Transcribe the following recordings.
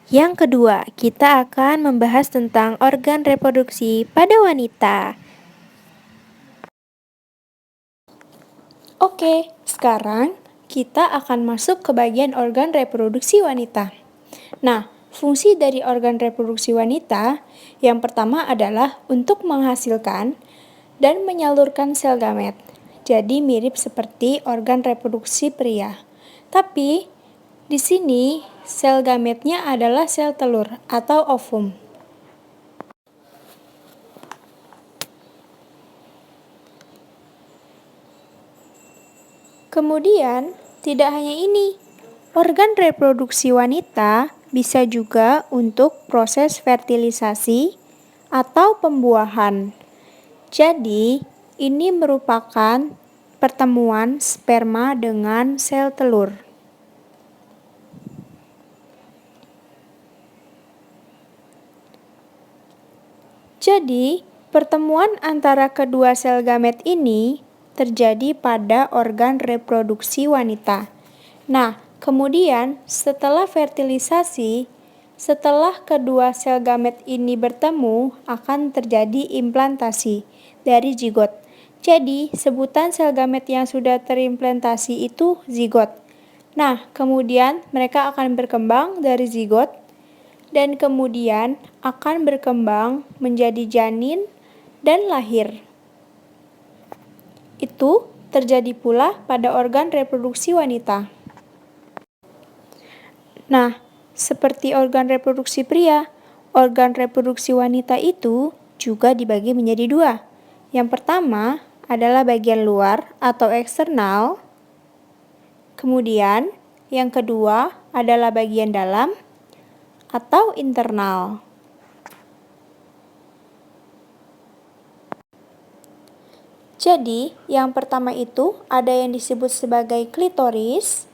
Yang kedua, kita akan membahas tentang organ reproduksi pada wanita. Oke, sekarang kita akan masuk ke bagian organ reproduksi wanita. Nah, fungsi dari organ reproduksi wanita yang pertama adalah untuk menghasilkan dan menyalurkan sel gamet. Jadi mirip seperti organ reproduksi pria. Tapi di sini sel gametnya adalah sel telur atau ovum. Kemudian, tidak hanya ini, organ reproduksi wanita bisa juga untuk proses fertilisasi atau pembuahan. Jadi, ini merupakan pertemuan sperma dengan sel telur. Jadi, pertemuan antara kedua sel gamet ini terjadi pada organ reproduksi wanita. Nah, kemudian setelah fertilisasi, setelah kedua sel gamet ini bertemu, akan terjadi implantasi dari zigot. Jadi, sebutan sel gamet yang sudah terimplantasi itu zigot. Nah, kemudian mereka akan berkembang dari zigot dan kemudian akan berkembang menjadi janin dan lahir. Itu terjadi pula pada organ reproduksi wanita. Nah, seperti organ reproduksi pria, organ reproduksi wanita itu juga dibagi menjadi dua. Yang pertama adalah bagian luar atau eksternal. Kemudian, yang kedua adalah bagian dalam atau internal. Jadi, yang pertama itu ada yang disebut sebagai klitoris.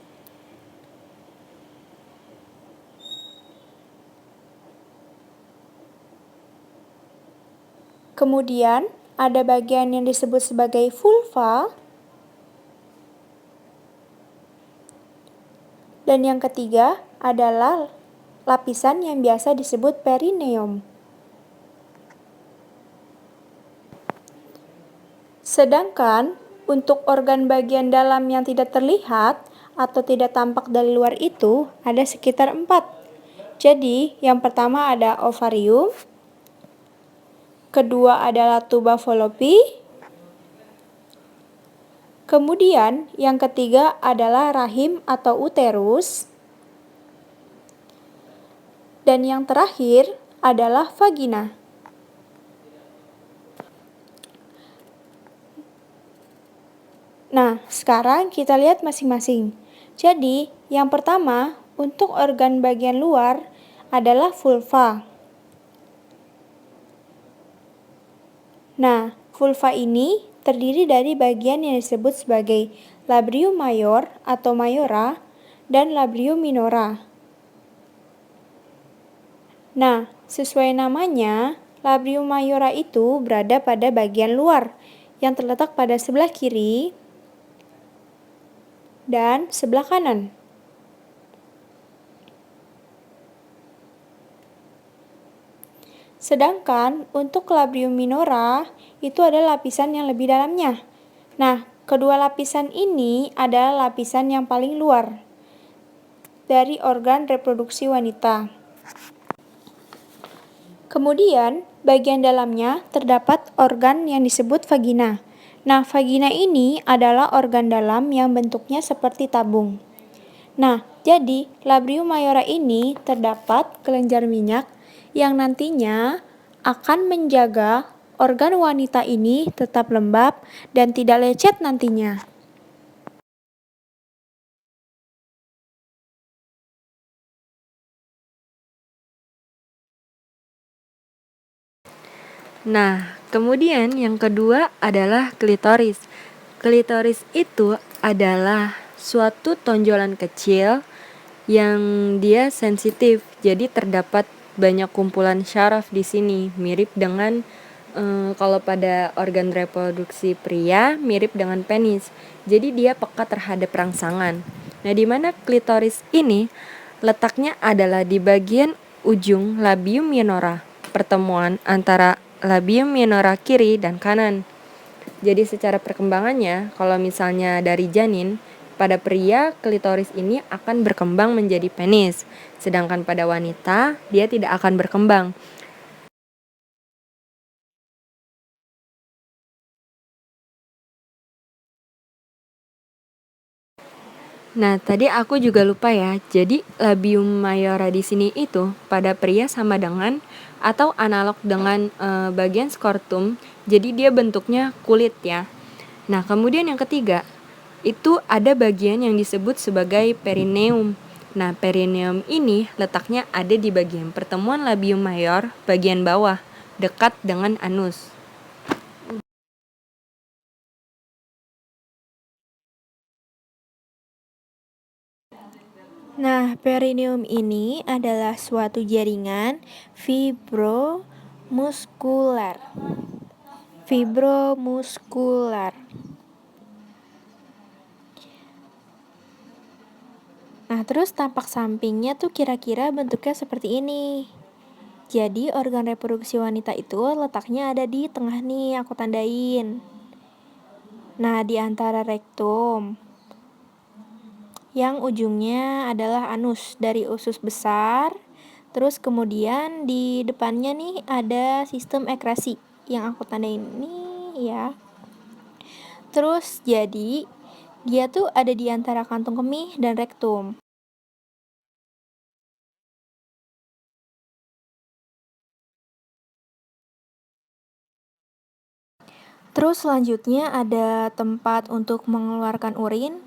Kemudian, ada bagian yang disebut sebagai vulva. Dan yang ketiga adalah lapisan yang biasa disebut perineum. Sedangkan untuk organ bagian dalam yang tidak terlihat atau tidak tampak dari luar itu ada sekitar 4. Jadi, yang pertama ada ovarium, kedua adalah tuba fallopi, kemudian yang ketiga adalah rahim atau uterus, dan yang terakhir adalah vagina. Nah, sekarang kita lihat masing-masing. Jadi, yang pertama, untuk organ bagian luar adalah vulva. Nah, vulva ini terdiri dari bagian yang disebut sebagai labrium mayor atau mayora dan labrium minora. Nah, sesuai namanya, labrium mayora itu berada pada bagian luar yang terletak pada sebelah kiri dan sebelah kanan. Sedangkan untuk labrium minora itu adalah lapisan yang lebih dalamnya. Nah, kedua lapisan ini adalah lapisan yang paling luar dari organ reproduksi wanita. Kemudian, bagian dalamnya terdapat organ yang disebut vagina. Nah, vagina ini adalah organ dalam yang bentuknya seperti tabung. Nah, jadi labrium mayora ini terdapat kelenjar minyak yang nantinya akan menjaga organ wanita ini tetap lembab dan tidak lecet nantinya. Nah, kemudian yang kedua adalah klitoris. Klitoris itu adalah suatu tonjolan kecil yang dia sensitif. Jadi terdapat banyak kumpulan syaraf di sini, mirip dengan kalau pada organ reproduksi pria mirip dengan penis. Jadi dia peka terhadap rangsangan. Nah, di mana klitoris ini Letaknya adalah di bagian ujung labium minora, pertemuan antara labium minora kiri dan kanan. Jadi secara perkembangannya, kalau misalnya dari janin, pada pria klitoris ini akan berkembang menjadi penis, sedangkan pada wanita dia tidak akan berkembang. Nah, tadi aku juga lupa ya. Jadi labium mayora di sini itu pada pria sama dengan atau analog dengan bagian skortum. Jadi dia bentuknya kulit ya. Nah, kemudian yang ketiga, itu ada bagian yang disebut sebagai perineum. Nah, perineum ini letaknya ada di bagian pertemuan labium mayor bagian bawah, dekat dengan anus. Nah, perineum ini adalah suatu jaringan fibromuskular. Fibromuskular. Nah, terus tampak sampingnya tuh kira-kira bentuknya seperti ini. Jadi, organ reproduksi wanita itu letaknya ada di tengah nih, aku tandain. Nah, di antara rektum, yang ujungnya adalah anus dari usus besar. Terus kemudian di depannya nih ada sistem ekrasi yang aku tandain ini ya. Terus jadi dia tuh ada di antara kantung kemih dan rektum. Terus selanjutnya ada tempat untuk mengeluarkan urin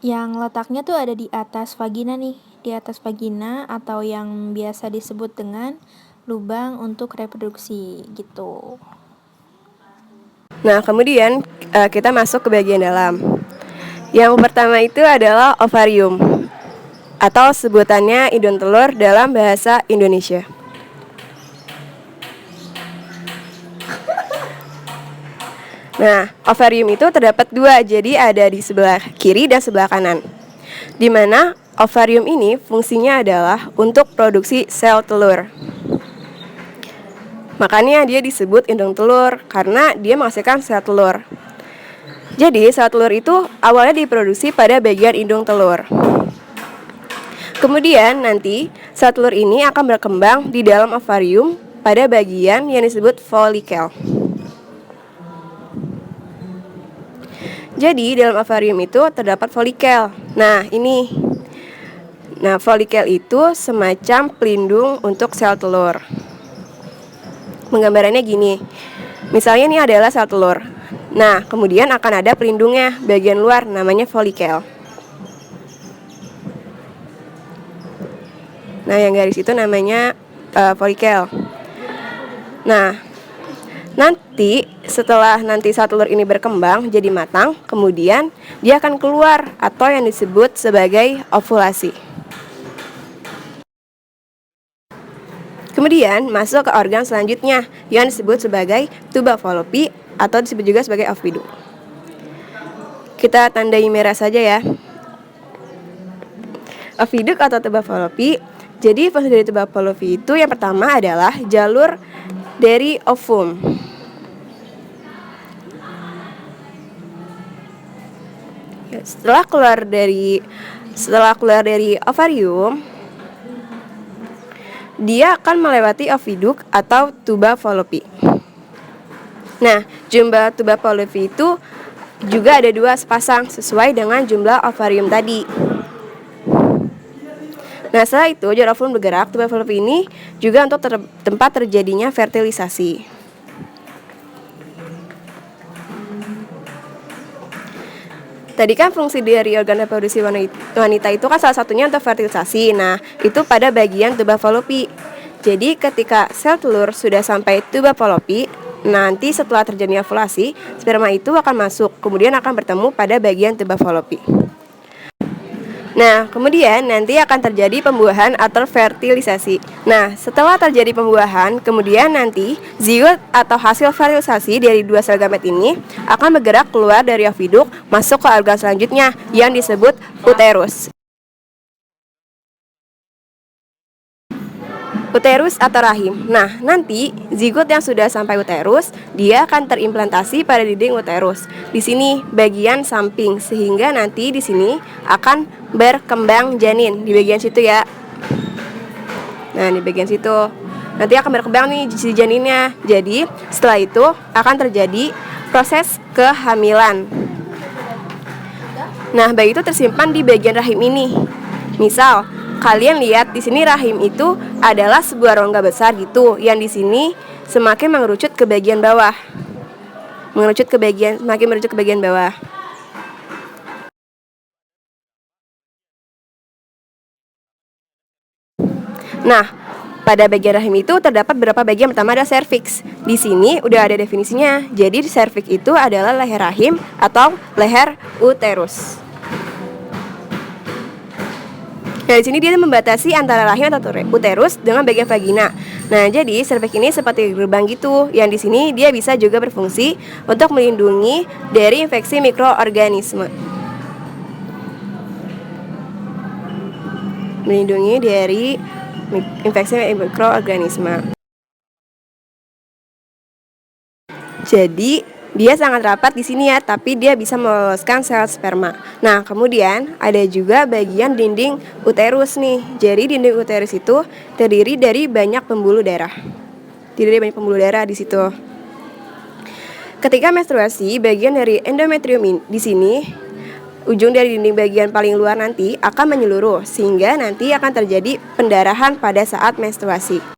yang letaknya tuh ada di atas vagina nih, di atas vagina atau yang biasa disebut dengan lubang untuk reproduksi gitu. Nah, kemudian kita masuk ke bagian dalam. Yang pertama itu adalah ovarium atau sebutannya indung telur dalam bahasa Indonesia. Nah, ovarium itu terdapat dua, jadi ada di sebelah kiri dan sebelah kanan. Di mana ovarium ini fungsinya adalah untuk produksi sel telur. Makanya dia disebut indung telur karena dia menghasilkan sel telur. Jadi sel telur itu awalnya diproduksi pada bagian indung telur. Kemudian nanti sel telur ini akan berkembang di dalam ovarium pada bagian yang disebut folikel. Jadi dalam ovarium itu terdapat folikel. Nah, ini. Nah, folikel itu semacam pelindung untuk sel telur. Penggambarannya gini. Misalnya ini adalah sel telur. Nah, kemudian akan ada pelindungnya bagian luar namanya folikel. Nah, yang garis itu namanya folikel. Nah, nanti setelah sel telur ini berkembang jadi matang, kemudian dia akan keluar atau yang disebut sebagai ovulasi. Kemudian masuk ke organ selanjutnya yang disebut sebagai tuba Fallopi atau disebut juga sebagai oviduk. Kita tandai merah saja ya. Oviduk atau tuba Fallopi. Jadi fungsi dari tuba Fallopi itu yang pertama adalah jalur dari ovum. Setelah keluar dari ovarium, dia akan melewati oviduk atau tuba Fallopi. Nah, jumlah tuba Fallopi itu juga ada 2 sepasang sesuai dengan jumlah ovarium tadi. Nah, setelah itu jalur ovum bergerak, tuba Fallopi ini juga untuk tempat terjadinya fertilisasi. Tadi kan fungsi dari organ reproduksi wanita itu kan salah satunya untuk fertilisasi. Nah, itu pada bagian tuba Fallopi. Jadi ketika sel telur sudah sampai tuba Fallopi, nanti setelah terjadi ovulasi, sperma itu akan masuk, kemudian akan bertemu pada bagian tuba Fallopi. Nah, kemudian nanti akan terjadi pembuahan atau fertilisasi. Nah, setelah terjadi pembuahan, kemudian nanti zigot atau hasil fertilisasi dari 2 sel gamet ini akan bergerak keluar dari oviduk masuk ke organ selanjutnya yang disebut uterus. uterus atau rahim. Nah, nanti zigot yang sudah sampai uterus, dia akan terimplantasi pada dinding uterus. Di sini bagian samping, sehingga nanti di sini akan berkembang janin di bagian situ ya. Nah, di bagian situ nanti akan berkembang nih si janinnya. Jadi, setelah itu akan terjadi proses kehamilan. Nah, bayi itu tersimpan di bagian rahim ini. Misal, kalian lihat di sini rahim itu adalah sebuah rongga besar gitu, yang di sini semakin mengerucut ke bagian bawah. Semakin mengerucut ke bagian bawah. Nah, pada bagian rahim itu terdapat beberapa bagian. Pertama ada serviks. Di sini udah ada definisinya. Jadi serviks itu adalah leher rahim atau leher uterus. Nah, di sini dia membatasi antara rahim atau uterus dengan bagian vagina. Nah, jadi serviks ini seperti gerbang gitu, yang di sini dia bisa juga berfungsi untuk melindungi dari infeksi mikroorganisme. Jadi dia sangat rapat di sini ya, tapi dia bisa meloloskan sel sperma. Nah, kemudian ada juga bagian dinding uterus nih. Jadi dinding uterus itu terdiri dari banyak pembuluh darah. Di situ. Ketika menstruasi, bagian dari endometrium di sini, ujung dari dinding bagian paling luar nanti akan menyeluruh, sehingga nanti akan terjadi pendarahan pada saat menstruasi.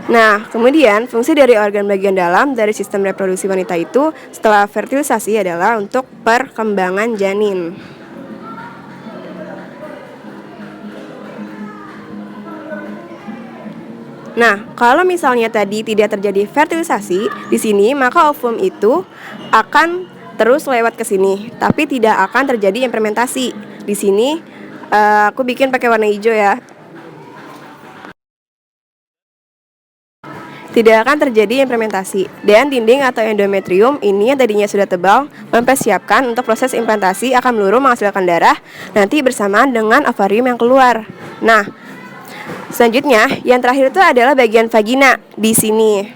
Nah, kemudian fungsi dari organ bagian dalam dari sistem reproduksi wanita itu setelah fertilisasi adalah untuk perkembangan janin. Nah, kalau misalnya tadi tidak terjadi fertilisasi di sini, maka ovum itu akan terus lewat ke sini, tapi tidak akan terjadi implementasi. Di sini aku bikin pakai warna hijau ya. Tidak akan terjadi implementasi. Dan dinding atau endometrium ini yang tadinya sudah tebal mempersiapkan untuk proses implantasi akan meluruh menghasilkan darah nanti bersamaan dengan ovarium yang keluar. Nah, selanjutnya yang terakhir itu adalah bagian vagina di sini.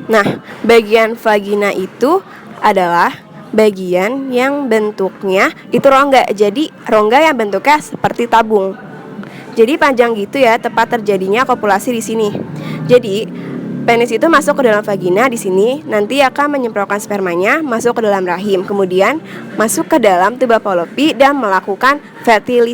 Nah, bagian vagina itu adalah bagian yang bentuknya itu rongga. Jadi rongga yang bentuknya seperti tabung. Jadi panjang gitu ya, tepat terjadinya kopulasi di sini. Jadi penis itu masuk ke dalam vagina di sini, nanti akan menyemprotkan spermanya masuk ke dalam rahim, kemudian masuk ke dalam tuba Fallopi dan melakukan fertilisasi.